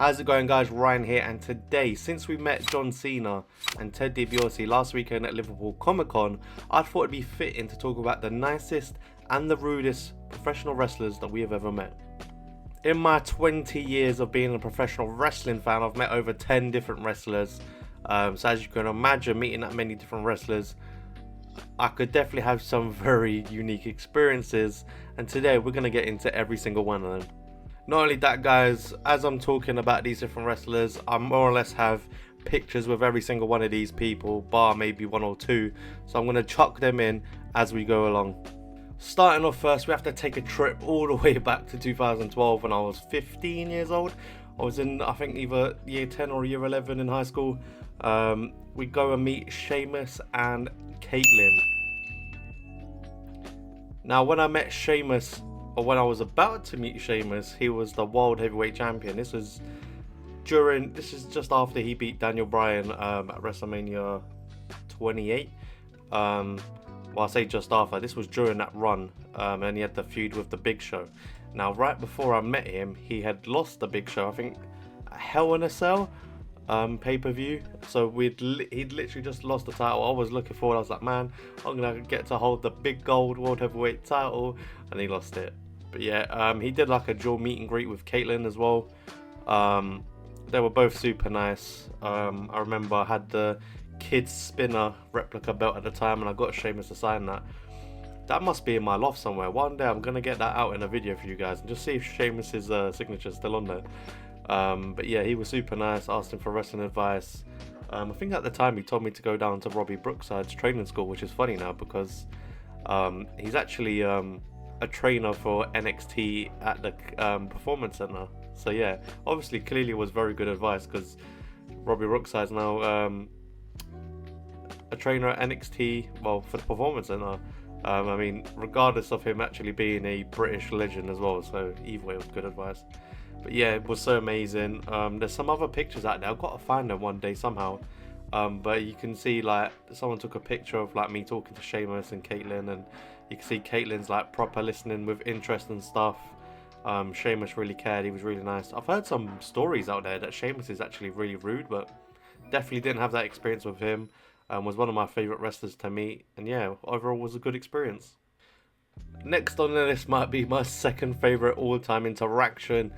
How's it going, guys? Ryan here, and today, since we met John Cena and Ted DiBiase last weekend at Liverpool Comic Con, I thought it'd be fitting to talk about the nicest and the rudest professional wrestlers that we have ever met. In my 20 years of being a professional wrestling fan, I've met over 10 different wrestlers. So as you can imagine, meeting that many different wrestlers, I could definitely have some very unique experiences, and today we're going to get into every single one of them. Not only that, guys, as I'm talking about these different wrestlers, I more or less have pictures with every single one of these people, bar maybe one or two, so I'm going to chuck them in as we go along. Starting off first, we have to take a trip all the way back to 2012 when I was 15 years old. I was in, I think, either year 10 or year 11 in high school. We go and meet Sheamus and Caitlyn. Now, when I met Sheamus, or when I was about to meet Sheamus, he was the World Heavyweight Champion. This is just after he beat Daniel Bryan at WrestleMania 28. Well, I say just after. This was during that run, and he had the feud with the Big Show. Now, right before I met him, he had lost the Big Show, I think, at Hell in a Cell pay-per-view. So he'd literally just lost the title. I was looking forward. I was like, man, I'm gonna get to hold the big gold World Heavyweight title, and he lost it. But yeah, he did like a dual meet and greet with Caitlyn as well. They were both super nice. I remember I had the Kids Spinner replica belt at the time, and I got Sheamus to sign that. That must be in my loft somewhere. One day I'm gonna get that out in a video for you guys and just see if Sheamus's signature is still on there. But yeah, he was super nice. Asked him for wrestling advice. I think at the time he told me to go down to Robbie Brookside's training school, which is funny now because he's actually a trainer for NXT at the Performance Center. So yeah, obviously clearly was very good advice, because Robbie Brookside's now a trainer at NXT, well, for the Performance Center. I mean, regardless of him actually being a British legend as well, so either way it was good advice. But yeah, it was so amazing. There's some other pictures out there. I've got to find them one day somehow. But you can see, like, someone took a picture of like me talking to Sheamus and Caitlyn, and you can see Caitlyn's like proper listening with interest and stuff. Sheamus really cared. He was really nice. I've heard some stories out there that Sheamus is actually really rude, but definitely didn't have that experience with him. Was one of my favourite wrestlers to meet, and yeah, overall was a good experience. Next on the list might be my second favourite all-time interaction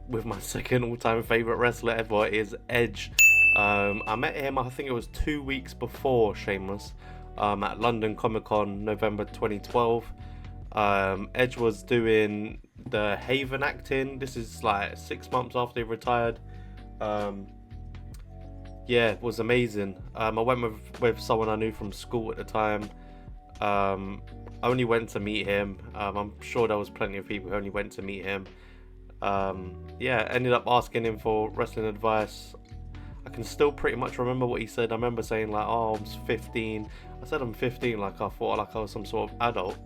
with my second all-time favourite wrestler ever, is Edge. I met him, I think it was 2 weeks before Sheamus, at London Comic Con, November 2012. Edge was doing the Haven acting. This is like 6 months after he retired. Yeah, it was amazing. I went with someone I knew from school at the time. I only went to meet him. I'm sure there was plenty of people who only went to meet him. Yeah, ended up asking him for wrestling advice. I can still pretty much remember what he said. I remember saying like, oh, I'm 15. I said I'm 15 like I thought like I was some sort of adult,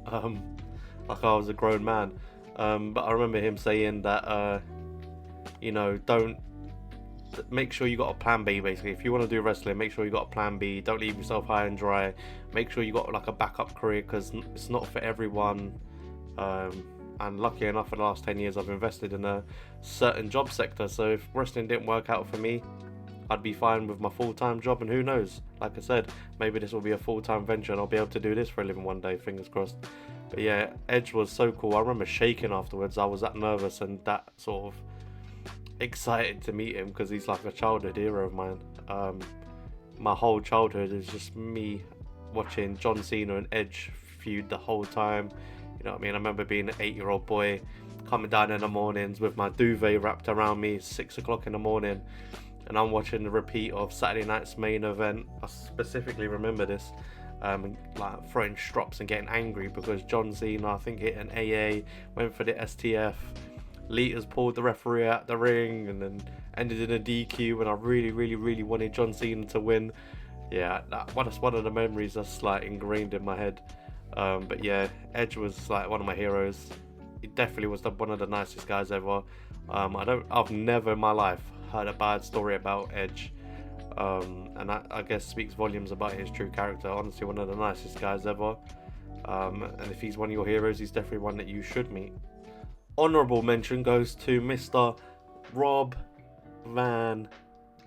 like I was a grown man. But I remember him saying that, you know, don't make sure you got a plan B. Basically, if you want to do wrestling, make sure you got a plan B. Don't leave yourself high and dry. Make sure you got like a backup career, because it's not for everyone. And lucky enough, for the last 10 years I've invested in a certain job sector, so if wrestling didn't work out for me, I'd be fine with my full-time job, and who knows, like I said, maybe this will be a full-time venture and I'll be able to do this for a living one day, fingers crossed. But yeah, Edge was so cool. I remember shaking afterwards. I was that nervous and that sort of excited to meet him, because he's like a childhood hero of mine. My whole childhood is just me watching John Cena and Edge feud the whole time. You know what I mean? I remember being an 8-year-old boy coming down in the mornings with my duvet wrapped around me, 6 o'clock in the morning, and I'm watching the repeat of Saturday night's main event. I specifically remember this, like throwing strops and getting angry because John Cena, I think, hit an AA, went for the STF. Leaders pulled the referee out the ring and then ended in a DQ, and I really wanted John Cena to win. Yeah, that's one of the memories that's like ingrained in my head. But yeah, Edge was like one of my heroes. He definitely was one of the nicest guys ever. I've never in my life heard a bad story about Edge, and that, I guess, speaks volumes about his true character. Honestly, one of the nicest guys ever. And if he's one of your heroes, he's definitely one that you should meet. Honourable mention goes to Mr. Rob Van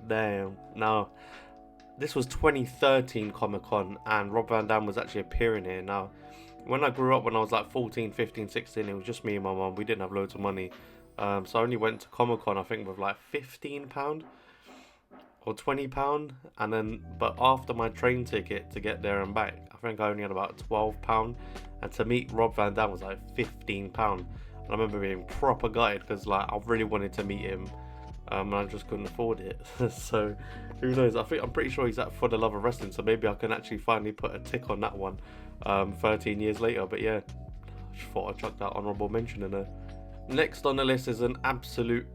Dam. Now, this was 2013 Comic Con, and Rob Van Dam was actually appearing here. Now, when I grew up, when I was like 14, 15, 16, it was just me and my mum. We didn't have loads of money. So I only went to Comic Con, I think, with like £15 or £20. And then, but after my train ticket to get there and back, I think I only had about £12. And to meet Rob Van Dam was like £15. And I remember being proper gutted because like I really wanted to meet him. And I just couldn't afford it. So who knows? I'm pretty sure he's at For the Love of Wrestling, so maybe I can actually finally put a tick on that one 13 years later. But yeah, I just thought I'd chuck that honourable mention in there. Next on the list is an absolute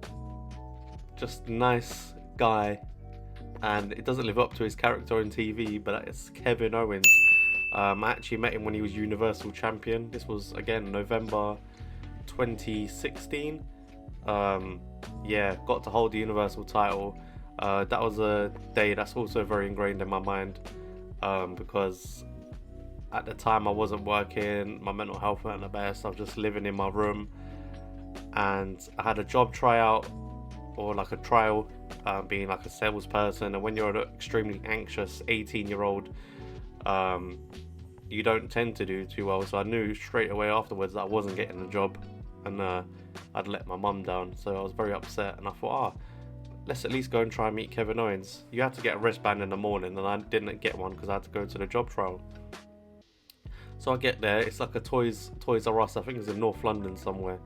just nice guy, and it doesn't live up to his character on TV, but it's Kevin Owens. I actually met him when he was Universal Champion. This was again November 2016. Yeah, got to hold the Universal title. That was a day that's also very ingrained in my mind, because at the time I wasn't working, my mental health wasn't the best. I was just living in my room, and I had a job tryout, or like a trial, being like a salesperson. And when you're an extremely anxious 18-year-old, you don't tend to do too well. So I knew straight away afterwards that I wasn't getting the job, and I'd let my mum down. So I was very upset, and I thought, let's at least go and try and meet Kevin Owens. You had to get a wristband in the morning, and I didn't get one because I had to go to the job trial. So I get there, it's like a Toys R Us, I think it's in North London somewhere.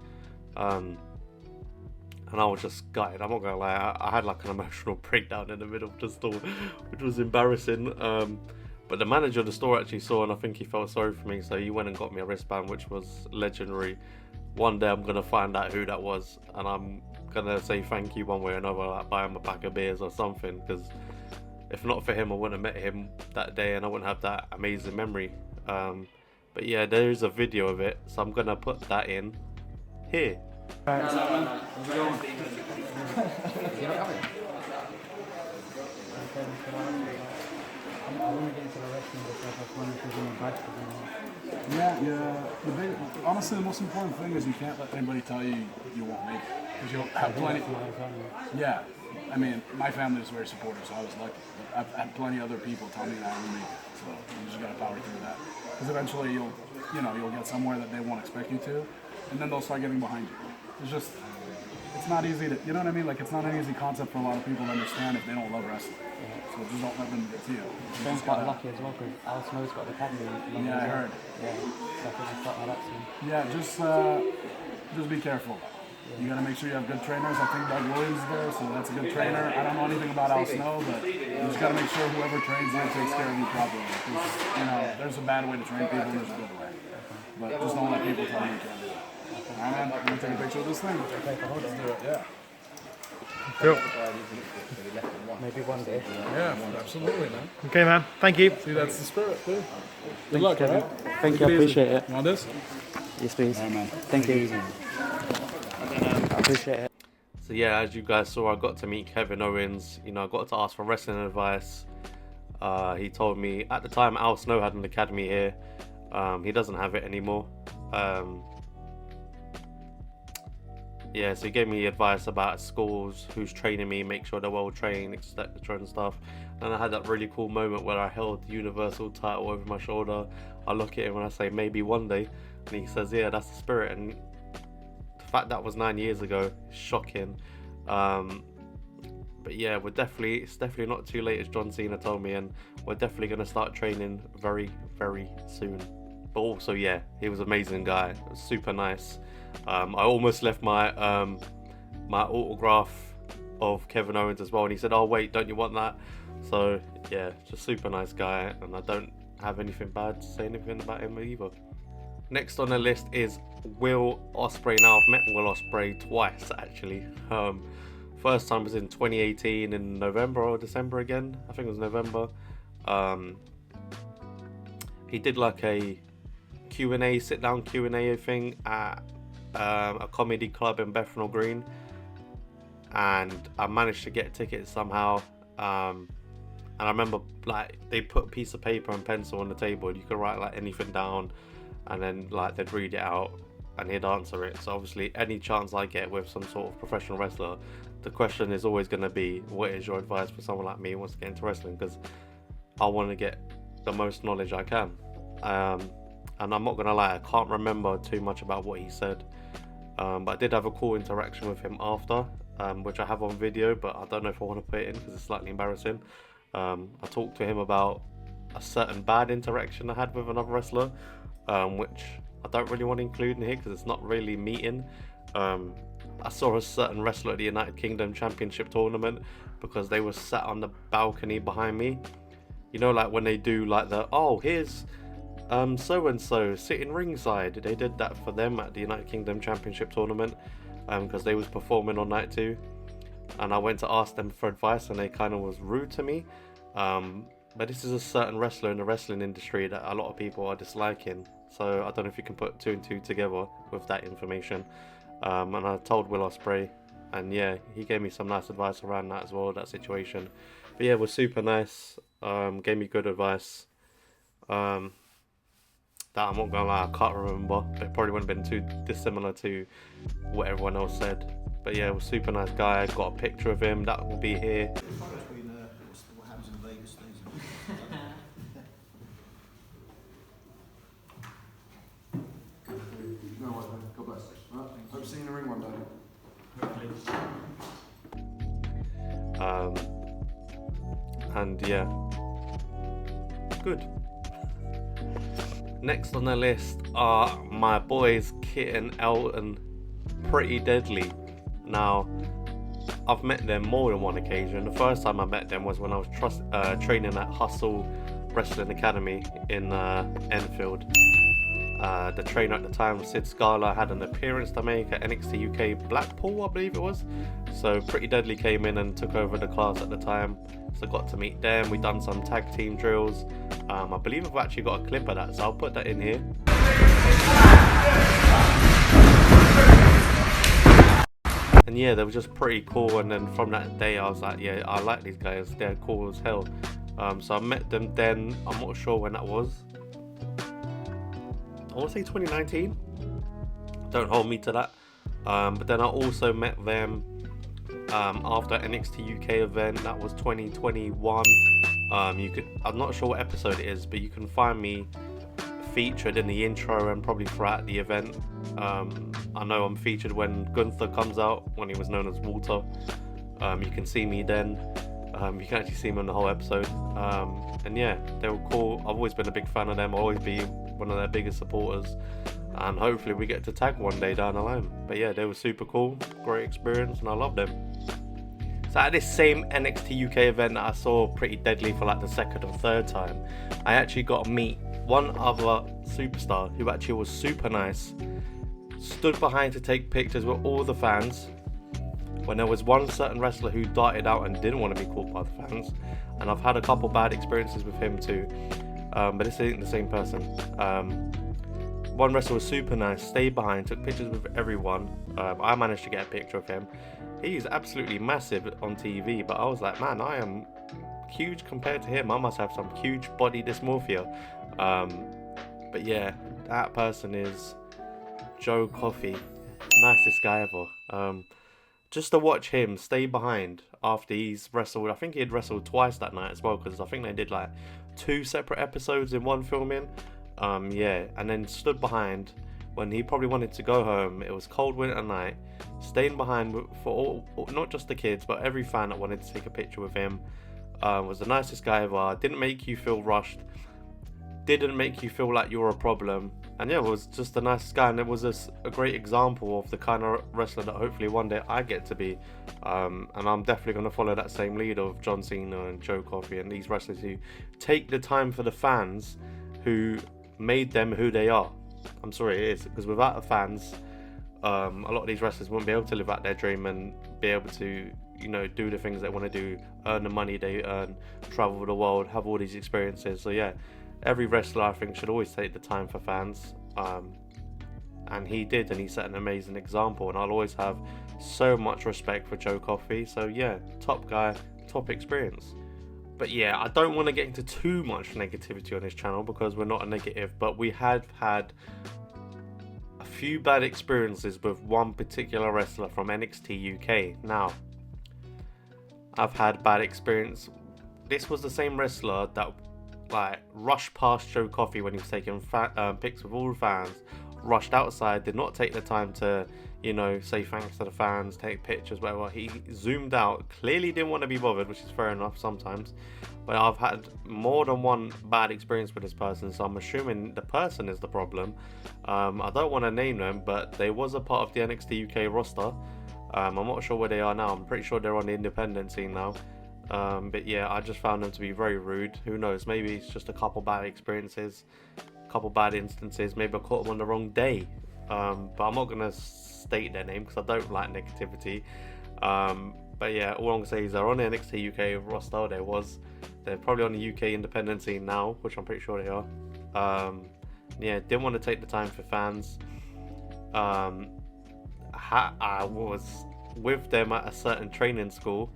And I was just gutted, I'm not gonna lie. I had like an emotional breakdown in the middle of the store, which was embarrassing. But the manager of the store actually saw, and I think he felt sorry for me, so he went and got me a wristband, which was legendary. One day I'm gonna find out who that was, and I'm gonna say thank you one way or another, like buy him a pack of beers or something, because if not for him, I wouldn't have met him that day, and I wouldn't have that amazing memory. But yeah, there is a video of it, so I'm gonna put that in here. I want to get into the wrestling because I want to do my best. Yeah. Honestly, the most important thing is you can't let anybody tell you you won't make it, because you'll have plenty. Yeah, I mean, my family is very supportive, so I was lucky. But I've had plenty of other people tell me that I will make it, so you just gotta power through that. Because eventually you'll get somewhere that they won't expect you to, and then they'll start getting behind you. It's not easy to, you know what I mean? Like, it's not an easy concept for a lot of people to understand if they don't love wrestling. So just don't let them get to you. I'm quite lucky as well because Al Snow's got the academy. Yeah, I heard. Yeah, so I think I start my that soon. Yeah, just be careful. You gotta make sure you have good trainers. I think Doug Williams is there, so that's a good trainer. I don't know anything about Al Snow, but you just gotta make sure whoever trains you takes care of you properly. Because, there's a bad way to train people and there's a good way. But just don't let people tell you you can't do it. Alright, man, I'm gonna take a picture of this thing. Okay, hold Let's it. do it, yeah. Cool. Maybe one day. Yeah, absolutely, man. Okay, man. Thank you. See, that's the spirit, dude. Good luck, Kevin. alright? Thank you, I appreciate it. You want this? Yes, please. Alright, man. Thank you. I appreciate it. So yeah, as you guys saw, I got to meet Kevin Owens. I got to ask for wrestling advice. He told me, at the time Al Snow had an academy here. He doesn't have it anymore. Yeah, so he gave me advice about schools, who's training me, make sure they're well trained, etc. and stuff. And I had that really cool moment where I held the Universal title over my shoulder. I look at him and I say, maybe one day. And he says, yeah, that's the spirit. And the fact that was 9 years ago is shocking. But yeah, it's definitely not too late, as John Cena told me, and we're definitely going to start training very, very soon. But also, yeah, he was an amazing guy. It was super nice. I almost left my my autograph of Kevin Owens as well, and he said, oh wait, don't you want that? So yeah, just super nice guy, and I don't have anything bad to say anything about him either. Next on the list is Will Ospreay. Now I've met Will Ospreay twice actually. First time was in 2018 in November or December again. I think it was November. He did like a Q&A, sit down Q&A thing at a comedy club in Bethnal Green, and I managed to get tickets somehow. And I remember like they put a piece of paper and pencil on the table, and you could write like anything down, and then like they'd read it out. and he'd answer it. So obviously any chance I get with some sort of professional wrestler, the question is always going to be, what is your advice for someone like me who wants to get into wrestling? Because I want to get the most knowledge I can. And I'm not going to lie, I can't remember too much about what he said. But I did have a cool interaction with him after, which I have on video, but I don't know if I want to put it in because it's slightly embarrassing. I talked to him about a certain bad interaction I had with another wrestler, which I don't really want to include in here because it's not really meeting. I saw a certain wrestler at the United Kingdom Championship tournament because they were sat on the balcony behind me. You know, like when they do like the, oh, here's so-and-so sitting ringside. They did that for them at the United Kingdom Championship tournament because they was performing on night 2. And I went to ask them for advice and they kind of was rude to me. But this is a certain wrestler in the wrestling industry that a lot of people are disliking. So I don't know if you can put 2 and 2 together with that information. And I told Will Ospreay, and yeah, he gave me some nice advice around that as well, that situation. But yeah, it was super nice. Gave me good advice. That I'm not gonna lie, I can't remember. It probably wouldn't have been too dissimilar to what everyone else said. But yeah, it was a super nice guy. I got a picture of him that will be here. What happens in Vegas stays in No, God bless. Hope to see you in the ring one day. And yeah, good. Next on the list are my boys Kit and Elton, Pretty Deadly. Now, I've met them more than one occasion. The first time I met them was when I was training at Hustle Wrestling Academy in Enfield. The trainer at the time, Sid Scala, had an appearance to make at NXT UK Blackpool, I believe it was. So Pretty Deadly came in and took over the class at the time. So I got to meet them. We done some tag team drills. I believe I've actually got a clip of that, so I'll put that in here. And yeah, they were just pretty cool. And then from that day, I was like, yeah, I like these guys. They're cool as hell. So I met them then. I'm not sure when that was. I want to say 2019. Don't hold me to that. But then I also met them after NXT UK event. That was 2021. I'm not sure what episode it is, but you can find me featured in the intro and probably throughout the event. I know I'm featured when Gunther comes out, when he was known as Walter. You can see me then. You can actually see me on the whole episode. And yeah, they were cool. I've always been a big fan of them. I'll always be one of their biggest supporters. And hopefully we get to tag one day down the line. But yeah, they were super cool. Great experience, and I love them. So at this same NXT UK event that I saw Pretty Deadly for like the second or third time, I actually got to meet one other superstar who actually was super nice. Stood behind to take pictures with all the fans. When there was one certain wrestler who darted out and didn't want to be caught by the fans. And I've had a couple bad experiences with him too. But this isn't the same person. One wrestler was super nice, stayed behind, took pictures with everyone. I managed to get a picture of him. He's absolutely massive on TV, but I was like, man, I am huge compared to him. I must have some huge body dysmorphia. But yeah, that person is Joe Coffey. Nicest guy ever. Just to watch him stay behind after he's wrestled, I think he had wrestled twice that night as well, because I think they did like 2 separate episodes in one filming. Yeah, and then stood behind when he probably wanted to go home. It was cold winter night, staying behind for all, not just the kids, but every fan that wanted to take a picture with him. Was the nicest guy ever. Didn't make you feel rushed, didn't make you feel like you were a problem, and yeah, was just the nicest guy. And it was a great example of the kind of wrestler that hopefully one day I get to be. And I'm definitely going to follow that same lead of John Cena and Joe Coffey and these wrestlers who take the time for the fans who made them who they are. I'm sorry, it is, because without the fans, a lot of these wrestlers wouldn't be able to live out their dream and be able to, you know, do the things they want to do, earn the money they earn, travel the world, have all these experiences. So yeah, every wrestler I think should always take the time for fans, and he did, and he set an amazing example, and I'll always have so much respect for Joe Coffey. So yeah, top guy, top experience. But yeah, I don't want to get into too much negativity on this channel because we're not a negative, but we have had a a few bad experiences with one particular wrestler from NXT UK. Now, I've had bad experience. This was the same wrestler that like rushed past Joe Coffey when he was taking pics with all the fans, rushed outside, did not take the time to, you know, say thanks to the fans, take pictures, whatever. He zoomed out, clearly didn't want to be bothered, which is fair enough sometimes. But I've had more than one bad experience with this person, so I'm assuming the person is the problem. I don't want to name them, but they was a part of the NXT UK roster. I'm not sure where they are now. I'm pretty sure they're on the independent scene now. But yeah, I just found them to be very rude. Who knows? Maybe it's just a couple bad experiences, a couple bad instances. Maybe I caught them on the wrong day. But I'm not gonna state their name because I don't like negativity. But yeah, all I'm gonna say is they're on the NXT UK roster. They're probably on the UK independent scene now, which I'm pretty sure they are. Yeah, didn't want to take the time for fans. I was with them at a certain training school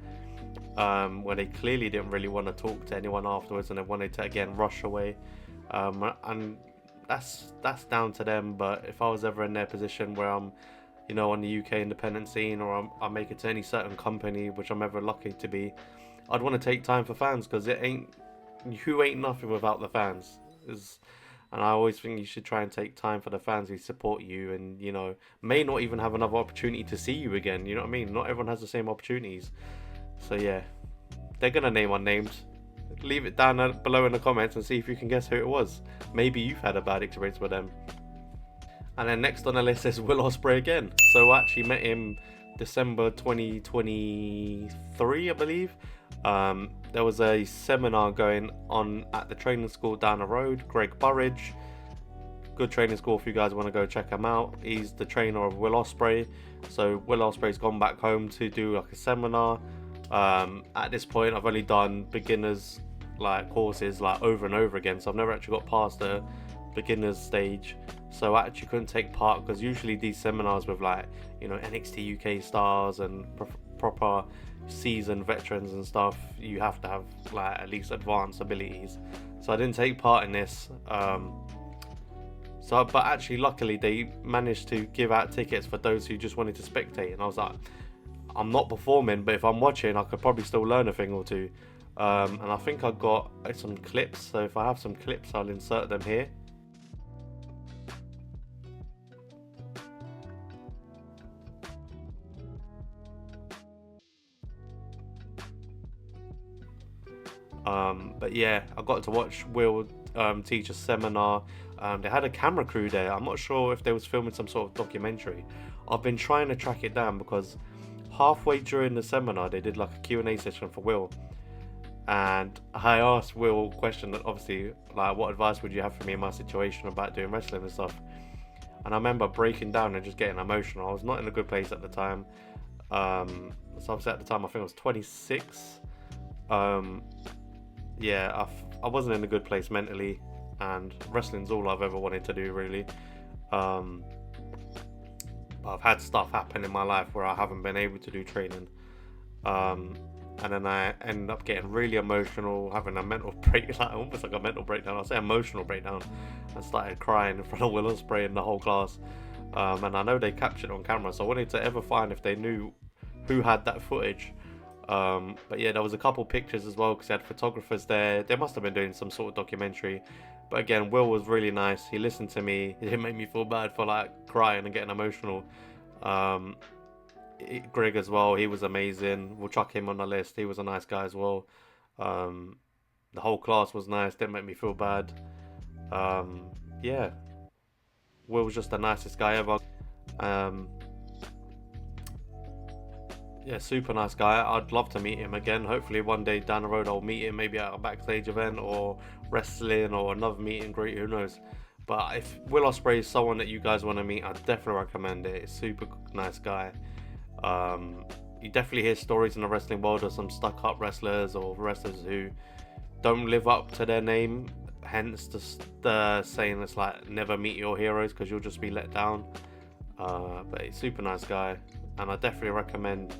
where they clearly didn't really want to talk to anyone afterwards, and they wanted to again rush away. And that's down to them. But if I was ever in their position where I'm, you know, on the UK independent scene, or I make it to any certain company, which I'm ever lucky to be, I'd want to take time for fans, because you ain't nothing without the fans. And I always think you should try and take time for the fans who support you, and, you know, may not even have another opportunity to see you again. You know what I mean? Not everyone has the same opportunities. So yeah, they're gonna name unnamed. Leave it down below in the comments and see if you can guess who it was. Maybe you've had a bad experience with them. And then next on the list is Will Ospreay again. So I actually met him December 2023, I believe. There was a seminar going on at the training school down the road, Greg Burridge. Good training school if you guys want to go check him out. He's the trainer of Will Ospreay. So Will Ospreay's gone back home to do like a seminar. At this point I've only done beginners like courses like over and over again, so I've never actually got past the beginners stage. So I actually couldn't take part, because usually these seminars with, like, you know, NXT UK stars and proper seasoned veterans and stuff, you have to have like at least advanced abilities. So I didn't take part in this. But actually luckily they managed to give out tickets for those who just wanted to spectate, and I was like, I'm not performing, but if I'm watching I could probably still learn a thing or two. And I think I got some clips, so if I have some clips I'll insert them here. But yeah, I got to watch Will teach a seminar. They had a camera crew there. I'm not sure if they was filming some sort of documentary. I've been trying to track it down, because halfway during the seminar they did like a Q&A session for Will, and I asked Will a question that obviously, like, what advice would you have for me in my situation about doing wrestling and stuff. And I remember breaking down and just getting emotional. I was not in a good place at the time. So obviously at the time I think I was 26. Yeah, I wasn't in a good place mentally, and wrestling's all I've ever wanted to do, really. But I've had stuff happen in my life where I haven't been able to do training, and then I ended up getting really emotional, having a mental breakdown, almost like a mental breakdown. I'll say emotional breakdown, and started crying in front of Will Ospreay and the whole class. And I know they captured it on camera, so I wanted to ever find if they knew who had that footage. But yeah, there was a couple pictures as well, because they had photographers there. They must have been doing some sort of documentary. But again, Will was really nice. He listened to me. He didn't make me feel bad for like crying and getting emotional. Greg as well, he was amazing. We'll chuck him on the list. He was a nice guy as well. The whole class was nice. Didn't make me feel bad. Yeah, Will was just the nicest guy ever. Yeah, super nice guy. I'd love to meet him again. Hopefully one day down the road I'll meet him, maybe at a backstage event or wrestling or another meet and greet, who knows. But if Will Ospreay is someone that you guys want to meet, I'd definitely recommend it. It's a super nice guy. You definitely hear stories in the wrestling world of some stuck up wrestlers or wrestlers who don't live up to their name, hence the saying it's like never meet your heroes, because you'll just be let down. But he's a super nice guy, and I definitely recommend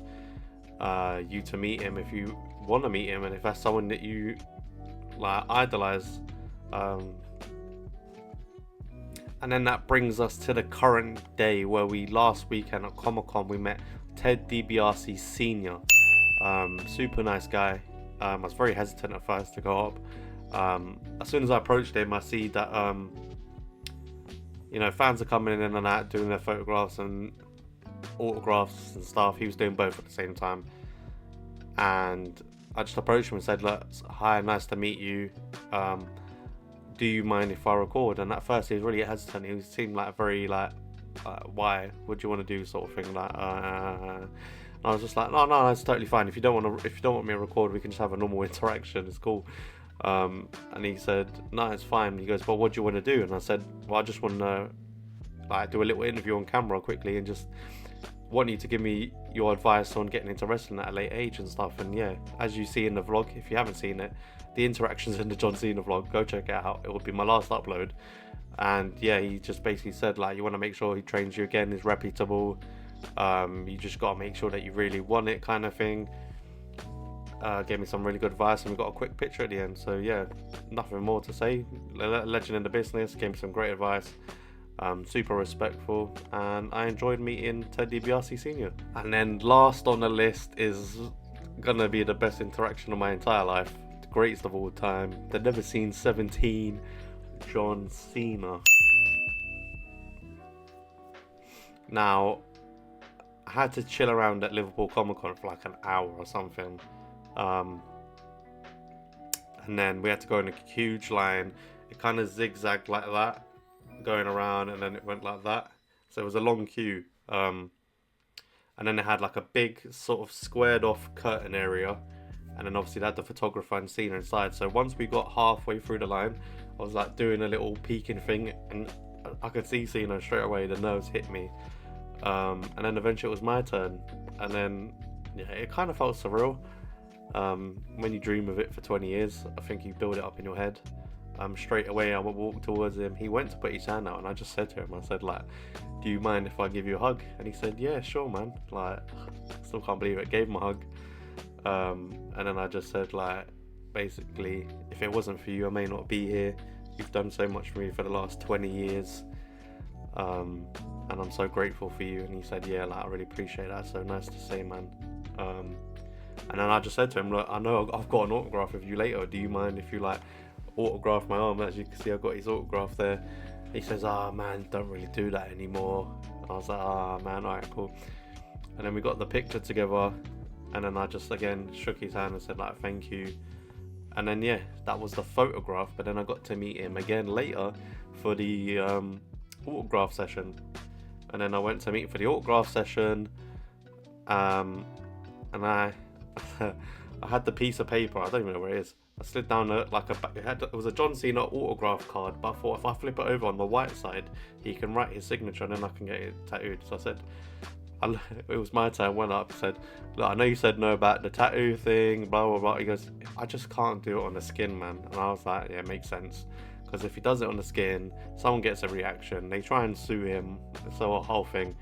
you to meet him if you want to meet him, and if that's someone that you like idolize. And then that brings us to the current day, where we last weekend at Comic-Con we met Ted DiBiase Sr. Super nice guy. I was very hesitant at first to go up. As soon as I approached him, I see that fans are coming in and out doing their photographs and autographs and stuff. He was doing both at the same time, and I just approached him and said, "Look, hi, nice to meet you. Do you mind if I record?" And at first he was really hesitant. He seemed like very why? What do you want to do, sort of thing. And I was just like, no, it's totally fine. If you don't want me to record, we can just have a normal interaction. It's cool. And he said, no, it's fine. He goes, well, what do you want to do? And I said, well, I just want to do a little interview on camera quickly, and just want you to give me your advice on getting into wrestling at a late age and stuff. And yeah, as you see in the vlog, if you haven't seen it, the interactions in the John Cena vlog, go check it out. It will be my last upload. And yeah, he just basically said, you want to make sure he trains you again, is reputable. You just got to make sure that you really want it, kind of thing. Gave me some really good advice, and we got a quick picture at the end. So yeah, nothing more to say. Legend in the business, gave me some great advice. Super respectful, and I enjoyed meeting Ted DiBiase Sr. And then last on the list is gonna be the best interaction of my entire life, the greatest of all time, the never seen 17, John Cena. Now, I had to chill around at Liverpool Comic-Con for like an hour or something. And then we had to go in a huge line. It kind of zigzagged like that, going around, and then it went like that. So it was a long queue. And then it had like a big sort of squared off curtain area. And then obviously they had the photographer and Cena inside. So once we got halfway through the line, I was like doing a little peeking thing, and I could see Cena straight away. The nerves hit me. And then eventually it was my turn. And then, yeah, it kind of felt surreal. When you dream of it for 20 years, I think you build it up in your head. Straight away I walked towards him. He went to put his hand out, and I just said to him, I said, do you mind if I give you a hug? And he said, yeah, sure, man. Still can't believe it. Gave him a hug. And then I just said, basically, if it wasn't for you, I may not be here. You've done so much for me for the last 20 years. And I'm so grateful for you. And he said, yeah, I really appreciate that. So nice to say, man. And then I just said to him, look, I know I've got an autograph of you later. Do you mind if you autograph my arm? As you can see, I've got his autograph there. He says, man, don't really do that anymore. And I was like, man, alright, cool. And then we got the picture together, and then I just again shook his hand and said thank you. And then yeah, that was the photograph. But then I got to meet him again later for the autograph session. And then I went to meet him for the autograph session, and I I had the piece of paper. I don't even know where it is. I slid down it was a John Cena autograph card, but I thought if I flip it over on the white side, he can write his signature and then I can get it tattooed. So I said, it was my turn. Went up, said, look, I know you said no about the tattoo thing, blah blah blah. He goes, I just can't do it on the skin, man. And I was like, yeah, it makes sense, because if he does it on the skin, someone gets a reaction, they try and sue him, so a whole thing.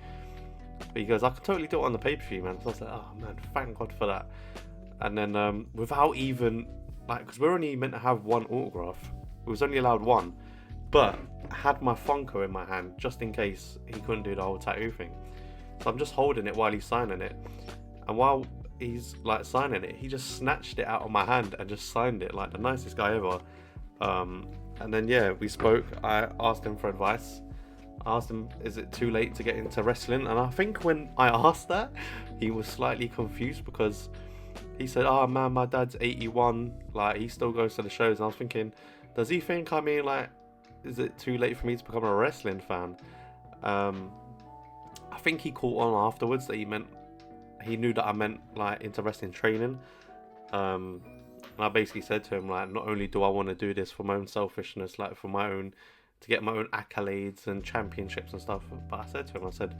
But he goes, I can totally do it on the paper for you, man. So I was like, oh man, thank God for that. And then without even because we're only meant to have one autograph, we was only allowed one, but I had my Funko in my hand just in case he couldn't do the whole tattoo thing. So I'm just holding it while he's signing it, and while he's signing it, he just snatched it out of my hand and just signed it, the nicest guy ever. And then yeah, we spoke. I asked him for advice. I asked him, is it too late to get into wrestling? And I think when I asked that, he was slightly confused, because he said, oh man, my dad's 81, he still goes to the shows. And I was thinking, does he think is it too late for me to become a wrestling fan? I think he caught on afterwards that he knew that I meant into wrestling training. And I basically said to him, not only do I want to do this for my own selfishness, for my own, to get my own accolades and championships and stuff, but I said to him, I said,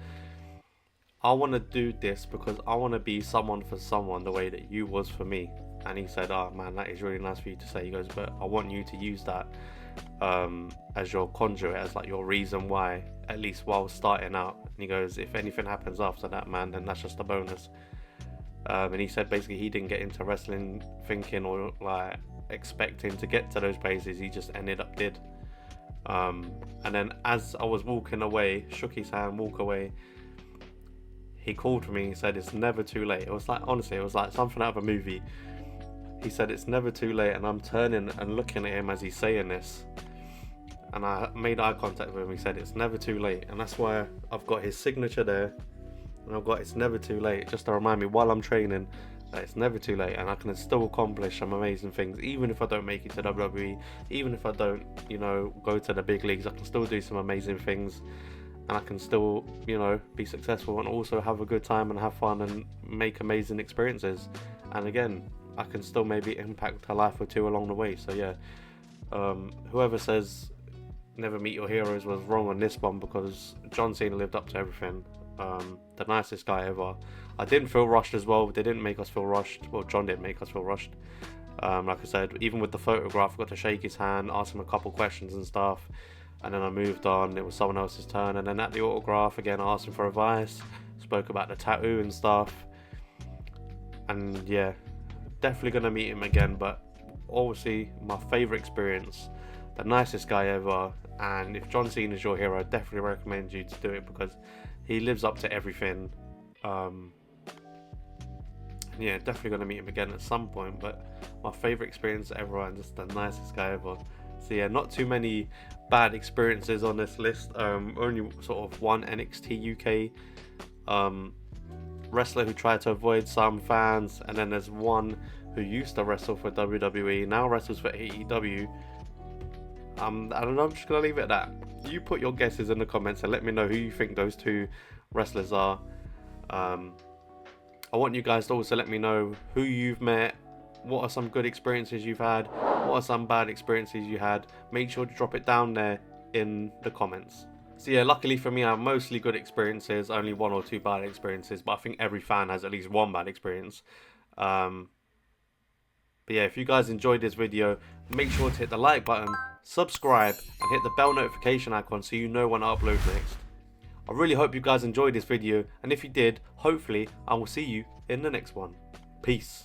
I want to do this because I want to be someone for someone the way that you was for me. And he said, oh man, that is really nice for you to say. He goes, but I want you to use that as your conduit, as your reason why, at least while starting out. And he goes, if anything happens after that, man, then that's just a bonus. And he said basically he didn't get into wrestling thinking or expecting to get to those places. He just ended up did. And then as I was walking away, shook his hand, walk away, he called for me. He said it's never too late. It was like, honestly, it was like something out of a movie. He said it's never too late, and I'm turning and looking at him as he's saying this, and I made eye contact with him. He said it's never too late, and that's why I've got his signature there, and I've got it's never too late, just to remind me while I'm training that it's never too late, and I can still accomplish some amazing things. Even if I don't make it to WWE, even if I don't, you know, go to the big leagues, I can still do some amazing things, and I can still, you know, be successful and also have a good time and have fun and make amazing experiences. And again, I can still maybe impact a life or two along the way. So yeah, whoever says never meet your heroes was wrong on this one, because John Cena lived up to everything. The nicest guy ever. I didn't feel rushed as well. They didn't make us feel rushed. Well, John didn't make us feel rushed. Like I said, even with the photograph, I got to shake his hand, ask him a couple questions and stuff, and then I moved on. It was someone else's turn, and then at the autograph again, I asked him for advice, spoke about the tattoo and stuff, and yeah, definitely gonna meet him again. But obviously, my favorite experience, the nicest guy ever. And if John Cena is your hero, I definitely recommend you to do it, because he lives up to everything. Yeah, definitely gonna meet him again at some point. But my favorite experience ever, and just the nicest guy ever. So yeah, not too many bad experiences on this list. Only sort of one NXT UK wrestler who tried to avoid some fans, and then there's one who used to wrestle for WWE, now wrestles for AEW. I don't know, I'm just gonna leave it at that. You put your guesses in the comments and let me know who you think those two wrestlers are. I want you guys to also let me know who you've met, what are some good experiences you've had, what are some bad experiences you had. Make sure to drop it down there in the comments. So yeah, luckily for me, I have mostly good experiences, only one or two bad experiences, but I think every fan has at least one bad experience. But yeah, if you guys enjoyed this video, make sure to hit the like button, subscribe, and hit the bell notification icon so you know when I upload next. I really hope you guys enjoyed this video, and if you did, hopefully I will see you in the next one. Peace.